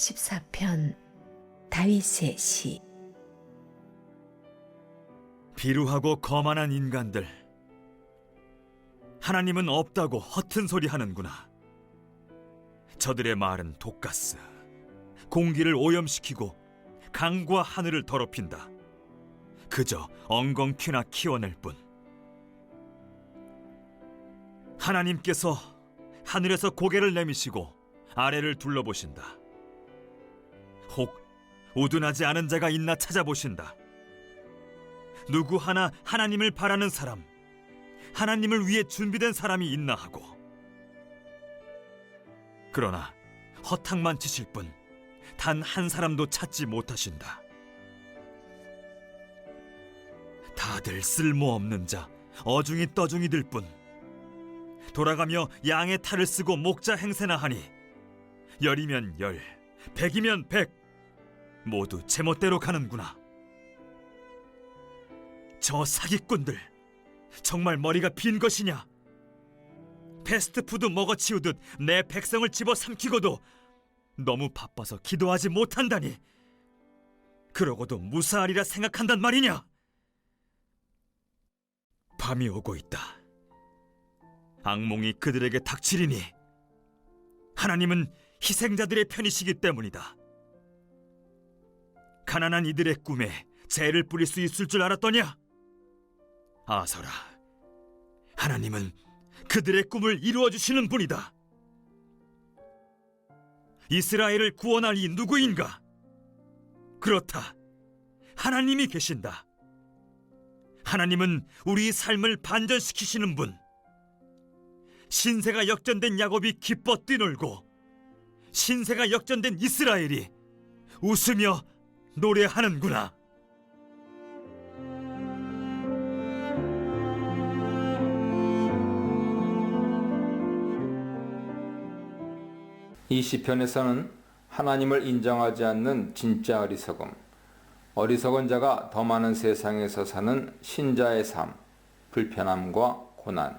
14편 다윗의 시. 비루하고 거만한 인간들, 하나님은 없다고 허튼 소리 하는구나. 저들의 말은 독가스, 공기를 오염시키고 강과 하늘을 더럽힌다. 그저 엉겅퀴나 키워낼 뿐. 하나님께서 하늘에서 고개를 내미시고 아래를 둘러보신다. 혹 우둔하지 않은 자가 있나 찾아보신다. 누구 하나 하나님을 바라는 사람, 하나님을 위해 준비된 사람이 있나 하고. 그러나 허탕만 치실 뿐 단 한 사람도 찾지 못하신다. 다들 쓸모없는 자, 어중이 떠중이들 뿐. 돌아가며 양의 탈을 쓰고 목자 행세나 하니 열이면 열, 백이면 백, 모두 제멋대로 가는구나. 저 사기꾼들, 정말 머리가 빈 것이냐? 패스트푸드 먹어치우듯 내 백성을 집어삼키고도 너무 바빠서 기도하지 못한다니. 그러고도 무사하리라 생각한단 말이냐? 밤이 오고 있다. 악몽이 그들에게 닥치리니 하나님은 희생자들의 편이시기 때문이다. 가난한 이들의 꿈에 재를 뿌릴 수 있을 줄 알았더냐? 아서라, 하나님은 그들의 꿈을 이루어주시는 분이다. 이스라엘을 구원할 이 누구인가? 그렇다, 하나님이 계신다. 하나님은 우리 삶을 반전시키시는 분. 신세가 역전된 야곱이 기뻐 뛰놀고 신세가 역전된 이스라엘이 웃으며 노래하는구나. 이 시편에서는 하나님을 인정하지 않는 진짜 어리석음, 어리석은 자가 더 많은 세상에서 사는 신자의 삶, 불편함과 고난,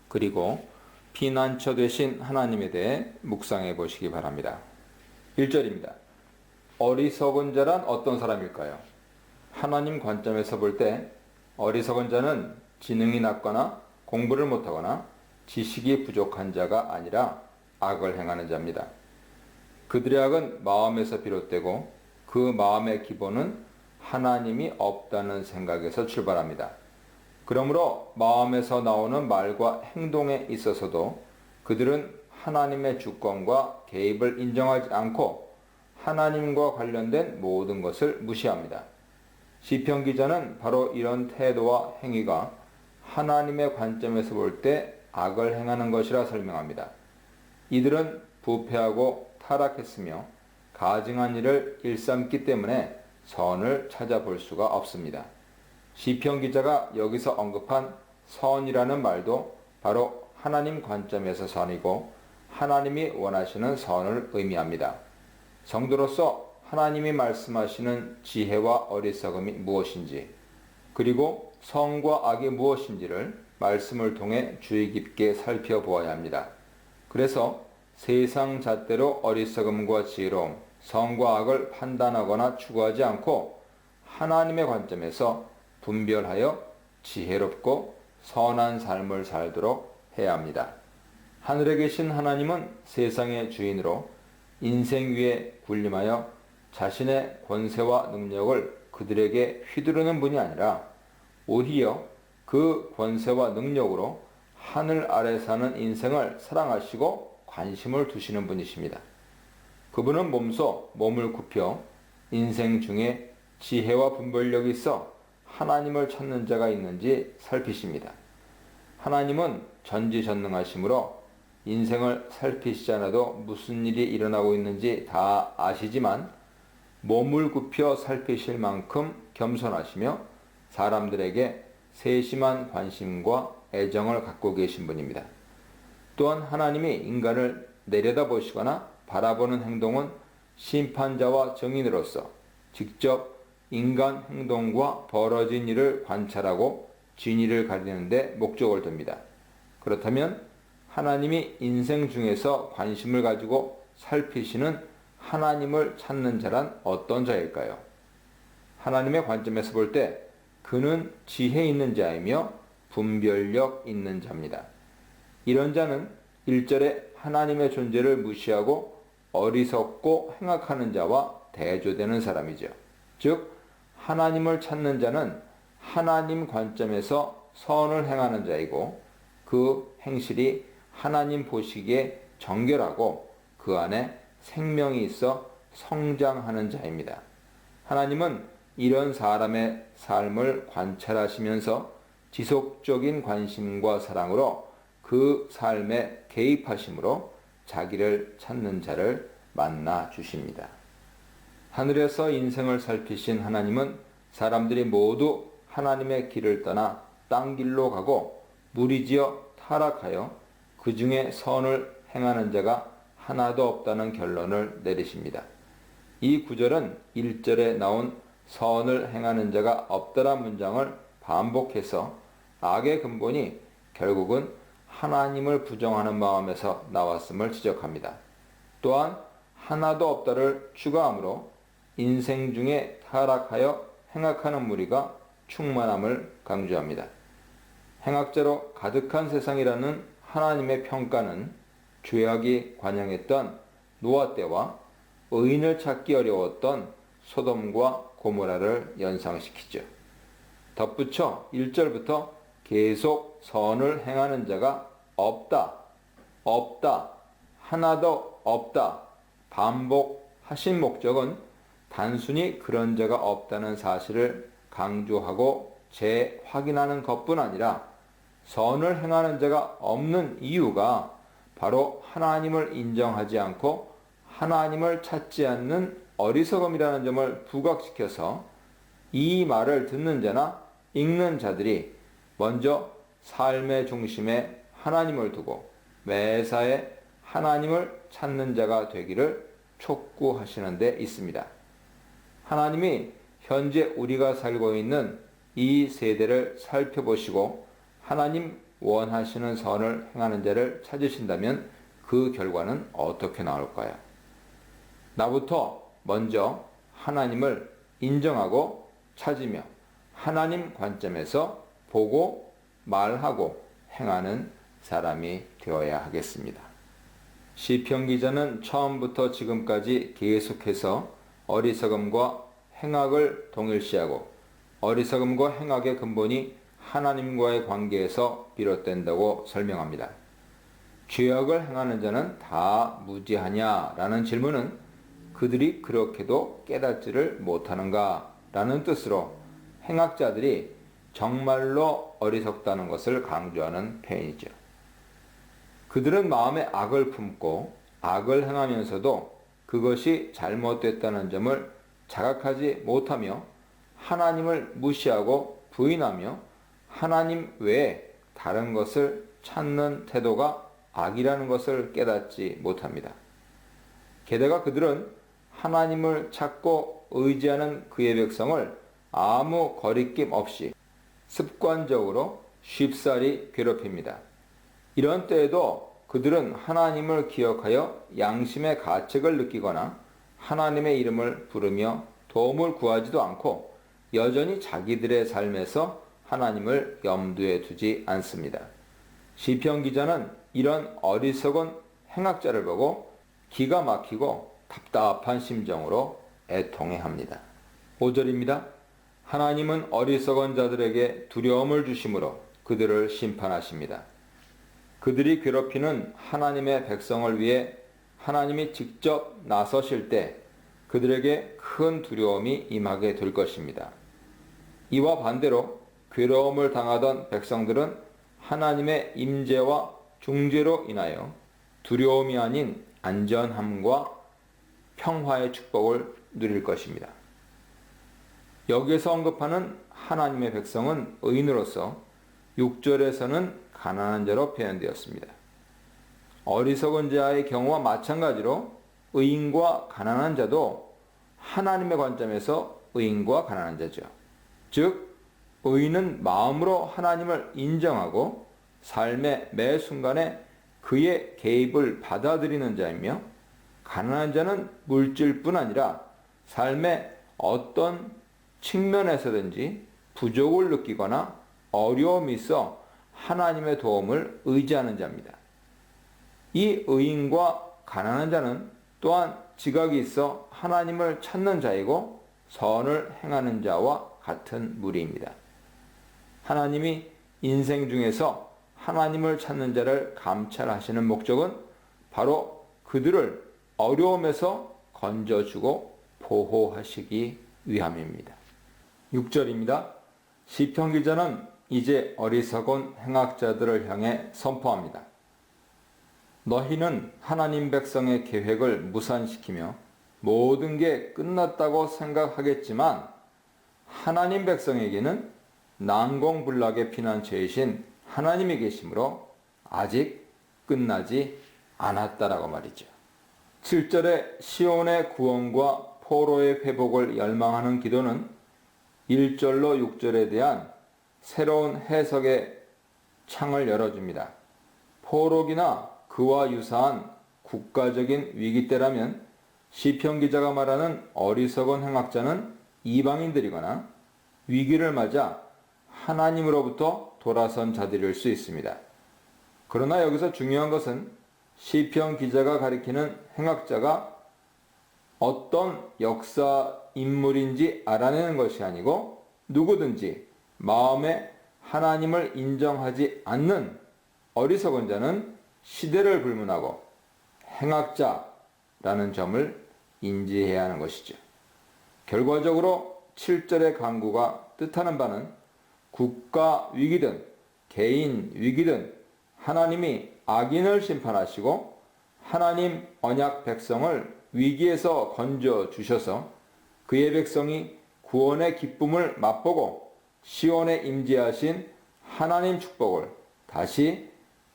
그리고 피난처 되신 하나님에 대해 묵상해 보시기 바랍니다. 1절입니다. 어리석은 자란 어떤 사람일까요? 하나님 관점에서 볼 때 어리석은 자는 지능이 낮거나 공부를 못하거나 지식이 부족한 자가 아니라 악을 행하는 자입니다. 그들의 악은 마음에서 비롯되고 그 마음의 기본은 하나님이 없다는 생각에서 출발합니다. 그러므로 마음에서 나오는 말과 행동에 있어서도 그들은 하나님의 주권과 개입을 인정하지 않고 하나님과 관련된 모든 것을 무시합니다. 시편 기자는 바로 이런 태도와 행위가 하나님의 관점에서 볼 때 악을 행하는 것이라 설명합니다. 이들은 부패하고 타락했으며 가증한 일을 일삼기 때문에 선을 찾아볼 수가 없습니다. 시편 기자가 여기서 언급한 선이라는 말도 바로 하나님 관점에서 선이고 하나님이 원하시는 선을 의미합니다. 성도로서 하나님이 말씀하시는 지혜와 어리석음이 무엇인지, 그리고 선과 악이 무엇인지를 말씀을 통해 주의 깊게 살펴보아야 합니다. 그래서 세상 잣대로 어리석음과 지혜로움, 선과 악을 판단하거나 추구하지 않고 하나님의 관점에서 분별하여 지혜롭고 선한 삶을 살도록 해야 합니다. 하늘에 계신 하나님은 세상의 주인으로 인생 위에 군림하여 자신의 권세와 능력을 그들에게 휘두르는 분이 아니라 오히려 그 권세와 능력으로 하늘 아래 사는 인생을 사랑하시고 관심을 두시는 분이십니다. 그분은 몸소 몸을 굽혀 인생 중에 지혜와 분별력이 있어 하나님을 찾는 자가 있는지 살피십니다. 하나님은 전지전능하시므로 인생을 살피시지 않아도 무슨 일이 일어나고 있는지 다 아시지만 몸을 굽혀 살피실 만큼 겸손하시며 사람들에게 세심한 관심과 애정을 갖고 계신 분입니다. 또한 하나님이 인간을 내려다보시거나 바라보는 행동은 심판자와 증인으로서 직접 인간 행동과 벌어진 일을 관찰하고 진위를 가리는 데 목적을 둡니다. 그렇다면 하나님이 인생 중에서 관심을 가지고 살피시는 하나님을 찾는 자란 어떤 자일까요? 하나님의 관점에서 볼 때 그는 지혜 있는 자이며 분별력 있는 자입니다. 이런 자는 1절에 하나님의 존재를 무시하고 어리석고 행악하는 자와 대조되는 사람이죠. 즉 하나님을 찾는 자는 하나님 관점에서 선을 행하는 자이고 그 행실이 하나님 보시기에 정결하고 그 안에 생명이 있어 성장하는 자입니다. 하나님은 이런 사람의 삶을 관찰하시면서 지속적인 관심과 사랑으로 그 삶에 개입하심으로 자기를 찾는 자를 만나 주십니다. 하늘에서 인생을 살피신 하나님은 사람들이 모두 하나님의 길을 떠나 딴 길로 가고 무리지어 타락하여 그 중에 선을 행하는 자가 하나도 없다는 결론을 내리십니다. 이 구절은 1절에 나온 선을 행하는 자가 없다란 문장을 반복해서 악의 근본이 결국은 하나님을 부정하는 마음에서 나왔음을 지적합니다. 또한 하나도 없다를 추가함으로 인생 중에 타락하여 행악하는 무리가 충만함을 강조합니다. 행악자로 가득한 세상이라는 하나님의 평가는 죄악이 관영했던 노아 때와 의인을 찾기 어려웠던 소돔과 고모라를 연상시키죠. 덧붙여 1절부터 계속 선을 행하는 자가 없다, 하나도 없다 반복하신 목적은 단순히 그런 자가 없다는 사실을 강조하고 재확인하는 것뿐 아니라 선을 행하는 자가 없는 이유가 바로 하나님을 인정하지 않고 하나님을 찾지 않는 어리석음이라는 점을 부각시켜서 이 말을 듣는 자나 읽는 자들이 먼저 삶의 중심에 하나님을 두고 매사에 하나님을 찾는 자가 되기를 촉구하시는 데 있습니다. 하나님이 현재 우리가 살고 있는 이 세대를 살펴보시고 하나님 원하시는 선을 행하는 자를 찾으신다면 그 결과는 어떻게 나올까요? 나부터 먼저 하나님을 인정하고 찾으며 하나님 관점에서 보고 말하고 행하는 사람이 되어야 하겠습니다. 시편 기자는 처음부터 지금까지 계속해서 어리석음과 행악을 동일시하고 어리석음과 행악의 근본이 하나님과의 관계에서 비롯된다고 설명합니다. 죄악을 행하는 자는 다 무지하냐라는 질문은 그들이 그렇게도 깨닫지를 못하는가 라는 뜻으로 행악자들이 정말로 어리석다는 것을 강조하는 표현이죠. 그들은 마음에 악을 품고 악을 행하면서도 그것이 잘못됐다는 점을 자각하지 못하며 하나님을 무시하고 부인하며 하나님 외에 다른 것을 찾는 태도가 악이라는 것을 깨닫지 못합니다. 게다가 그들은 하나님을 찾고 의지하는 그의 백성을 아무 거리낌 없이 습관적으로 쉽사리 괴롭힙니다. 이런 때에도 그들은 하나님을 기억하여 양심의 가책을 느끼거나 하나님의 이름을 부르며 도움을 구하지도 않고 여전히 자기들의 삶에서 하나님을 염두에 두지 않습니다. 시편 기자는 이런 어리석은 행악자를 보고 기가 막히고 답답한 심정으로 애통해합니다. 5절입니다. 하나님은 어리석은 자들에게 두려움을 주심으로 그들을 심판하십니다. 그들이 괴롭히는 하나님의 백성을 위해 하나님이 직접 나서실 때 그들에게 큰 두려움이 임하게 될 것입니다. 이와 반대로 괴로움을 당하던 백성들은 하나님의 임재와 중재로 인하여 두려움이 아닌 안전함과 평화의 축복을 누릴 것입니다. 여기에서 언급하는 하나님의 백성은 의인으로서 6절에서는 가난한 자로 표현되었습니다. 어리석은 자의 경우와 마찬가지로 의인과 가난한 자도 하나님의 관점에서 의인과 가난한 자죠. 즉 의인은 마음으로 하나님을 인정하고 삶의 매 순간에 그의 개입을 받아들이는 자이며 가난한 자는 물질뿐 아니라 삶의 어떤 측면에서든지 부족을 느끼거나 어려움이 있어 하나님의 도움을 의지하는 자입니다. 이 의인과 가난한 자는 또한 지각이 있어 하나님을 찾는 자이고 선을 행하는 자와 같은 무리입니다. 하나님이 인생 중에서 하나님을 찾는 자를 감찰하시는 목적은 바로 그들을 어려움에서 건져주고 보호하시기 위함입니다. 6절입니다. 시편 기자는 이제 어리석은 행악자들을 향해 선포합니다. 너희는 하나님 백성의 계획을 무산시키며 모든 게 끝났다고 생각하겠지만 하나님 백성에게는 난공불락의 피난처이신 하나님이 계시므로 아직 끝나지 않았다라고 말이죠. 7절에 시온의 구원과 포로의 회복을 열망하는 기도는 1절로 6절에 대한 새로운 해석의 창을 열어줍니다. 포로기나 그와 유사한 국가적인 위기 때라면 시편 기자가 말하는 어리석은 행악자는 이방인들이거나 위기를 맞아 하나님으로부터 돌아선 자들일 수 있습니다. 그러나 여기서 중요한 것은 시편 기자가 가리키는 행악자가 어떤 역사 인물인지 알아내는 것이 아니고 누구든지 마음에 하나님을 인정하지 않는 어리석은 자는 시대를 불문하고 행악자라는 점을 인지해야 하는 것이죠. 결과적으로 7절의 강구가 뜻하는 바는 국가 위기든 개인 위기든 하나님이 악인을 심판하시고 하나님 언약 백성을 위기에서 건져 주셔서 그의 백성이 구원의 기쁨을 맛보고 시온에 임재하신 하나님 축복을 다시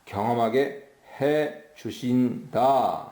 경험하게 해 주신다.